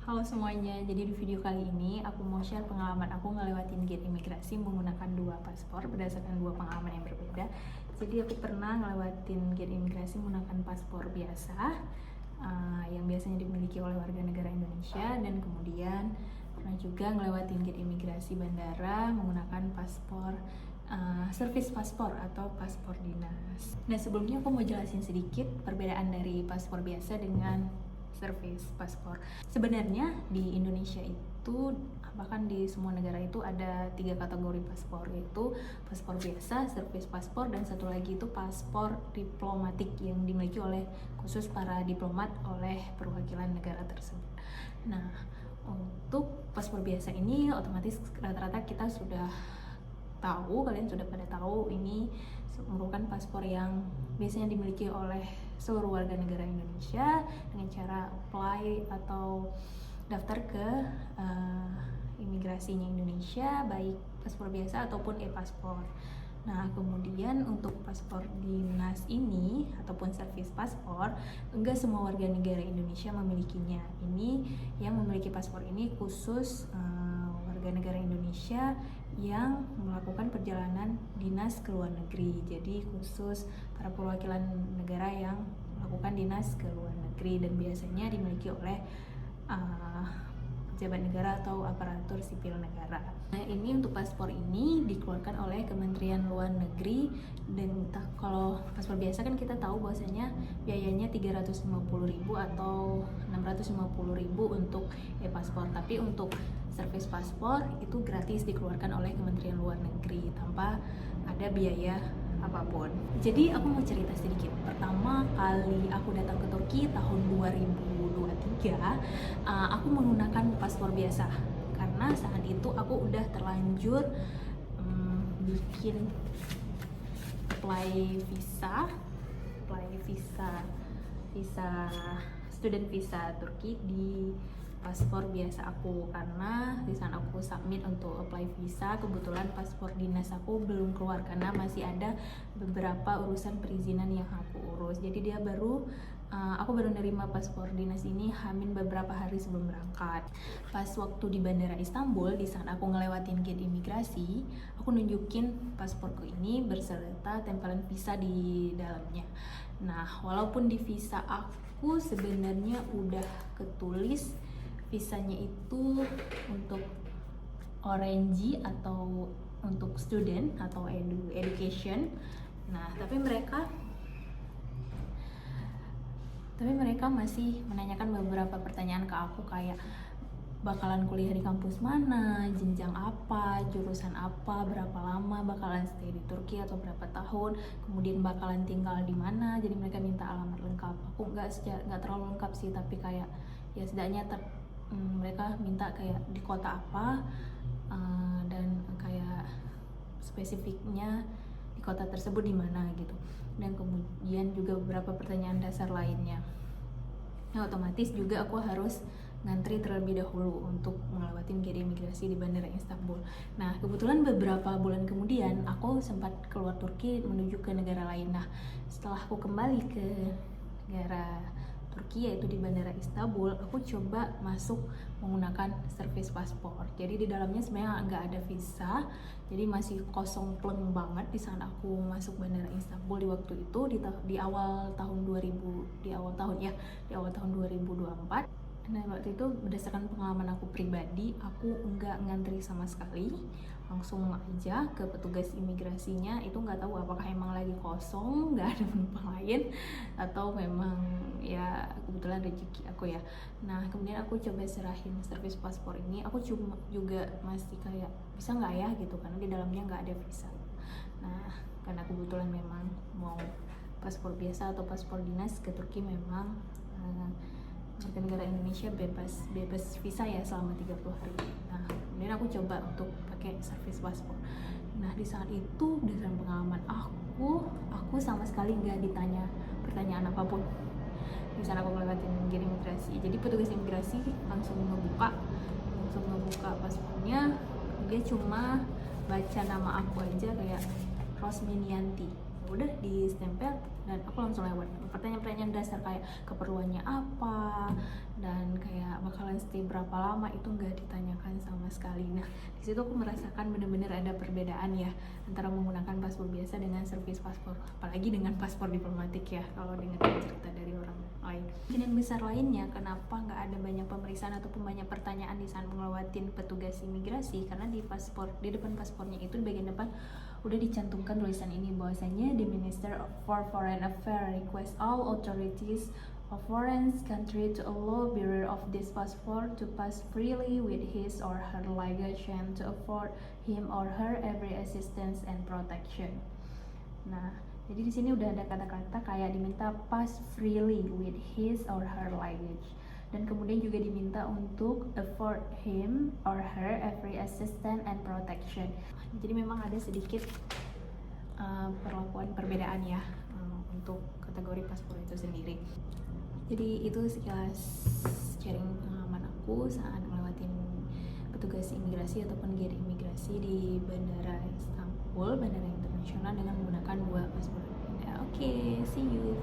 Halo semuanya, jadi di video kali ini aku mau share pengalaman aku ngelewatin gate imigrasi menggunakan dua paspor berdasarkan dua pengalaman yang berbeda. Jadi aku pernah ngelewatin gate imigrasi menggunakan paspor biasa yang biasanya dimiliki oleh warga negara Indonesia, dan kemudian pernah juga ngelewatin gate imigrasi bandara menggunakan paspor servis paspor atau paspor dinas. Nah, sebelumnya aku mau jelasin sedikit perbedaan dari paspor biasa dengan servis paspor. Sebenarnya di Indonesia itu, bahkan di semua negara itu ada 3 kategori paspor, yaitu paspor biasa, servis paspor, dan satu lagi itu paspor diplomatik yang dimiliki oleh khusus para diplomat oleh perwakilan negara tersebut. Nah, untuk paspor biasa ini otomatis rata-rata kita sudah tahu, kalian sudah pada tahu, ini merupakan paspor yang biasanya dimiliki oleh seluruh warga negara Indonesia dengan cara apply atau daftar ke imigrasinya Indonesia, baik paspor biasa ataupun e-paspor. Nah, kemudian untuk paspor dinas ini ataupun servis paspor, enggak semua warga negara Indonesia memilikinya. Ini yang memiliki paspor ini khusus warga negara Indonesia yang melakukan perjalanan dinas ke luar negeri. Jadi khusus para perwakilan negara yang melakukan dinas ke luar negeri, dan biasanya dimiliki oleh pejabat negara atau aparatur sipil negara. Nah, ini untuk paspor ini dikeluarkan oleh Kementerian Luar Negeri, dan kalau paspor biasa kan kita tahu bahwasanya biayanya 350.000 atau 650.000 untuk e-paspor. Tapi untuk servis paspor itu gratis dikeluarkan oleh Kementerian Luar Negeri tanpa ada biaya apapun. Jadi aku mau cerita sedikit. Pertama kali aku datang ke Turki tahun 2023, aku menggunakan paspor biasa karena saat itu aku udah terlanjur bikin apply visa student visa Turki di paspor biasa aku, karena di sana aku submit untuk apply visa. Kebetulan paspor dinas aku belum keluar karena masih ada beberapa urusan perizinan yang aku urus. Jadi aku baru nerima paspor dinas ini hamin beberapa hari sebelum berangkat. Pas waktu di Bandara Istanbul, di saat aku ngelewatin gate imigrasi, aku nunjukin pasporku ini berserta tempelan visa di dalamnya. Nah, walaupun di visa aku sebenarnya udah ketulis visanya itu untuk Orange atau untuk student atau education. Nah, tapi mereka masih menanyakan beberapa pertanyaan ke aku, kayak bakalan kuliah di kampus mana, jenjang apa, jurusan apa, berapa lama bakalan stay di Turki atau berapa tahun, kemudian bakalan tinggal di mana. Jadi mereka minta alamat lengkap. Aku nggak terlalu lengkap sih, tapi kayak ya setidaknya mereka minta kayak di kota apa, dan kayak spesifiknya di kota tersebut di mana gitu, dan kemudian juga beberapa pertanyaan dasar lainnya. Nah, otomatis juga aku harus ngantri terlebih dahulu untuk melewati gate imigrasi di Bandara Istanbul. Nah, kebetulan beberapa bulan kemudian aku sempat keluar Turki menuju ke negara lain. Nah, setelah aku kembali ke negara Turki, yaitu di Bandara Istanbul, aku coba masuk menggunakan servis paspor. Jadi di dalamnya sebenarnya nggak ada visa, jadi masih kosong pleng banget di saat aku masuk Bandara Istanbul di waktu itu, di awal tahun 2024. Nah, waktu itu berdasarkan pengalaman aku pribadi, aku nggak ngantri sama sekali, langsung aja ke petugas imigrasinya. Itu nggak tahu apakah emang lagi kosong, nggak ada penumpang lain, atau memang ya kebetulan rezeki aku ya. Nah, kemudian aku coba serahin servis paspor ini. Aku cuma juga masih kayak bisa nggak ya gitu, karena di dalamnya nggak ada visa. Nah, karena kebetulan memang mau paspor biasa atau paspor dinas ke Turki, memang warga negara Indonesia bebas visa ya selama 30 hari. Nah, kemudian aku coba untuk pakai servis paspor. Nah, di saat itu berdasarkan pengalaman aku sama sekali nggak ditanya pertanyaan apapun di sana aku ngelewatin gate imigrasi. Jadi petugas imigrasi langsung ngebuka paspornya. Dia cuma baca nama aku aja, kayak Rosminianti, udah di stempel dan aku langsung lewat. Pertanyaan-pertanyaan dasar kayak keperluannya apa, dan kayak bakalan stay berapa lama itu nggak ditanyakan sama sekali. Nah, di situ aku merasakan bener-bener ada perbedaan ya antara menggunakan paspor biasa dengan servis paspor, apalagi dengan paspor diplomatik ya, kalau dengar cerita dari orang lain. Kemungkinan besar lainnya kenapa nggak ada banyak pemeriksaan ataupun banyak pertanyaan di saat ngelewatin petugas imigrasi, karena di depan paspornya itu di bagian depan udah dicantumkan tulisan ini bahwasanya the Minister for Foreign Affairs request all authorities a foreign country to allow bearer of this passport to pass freely with his or her luggage and to afford him or her every assistance and protection. Nah, jadi di sini udah ada kata-kata kayak diminta pass freely with his or her luggage, dan kemudian juga diminta untuk afford him or her every assistance and protection. Jadi memang ada sedikit perlakuan perbedaan ya untuk kategori paspor itu sendiri. Jadi itu sekilas sharing pengalaman aku saat ngelewatin petugas imigrasi ataupun gate imigrasi di Bandara Istanbul, bandara internasional, dengan menggunakan 2 paspor berbeda. Oke, see you.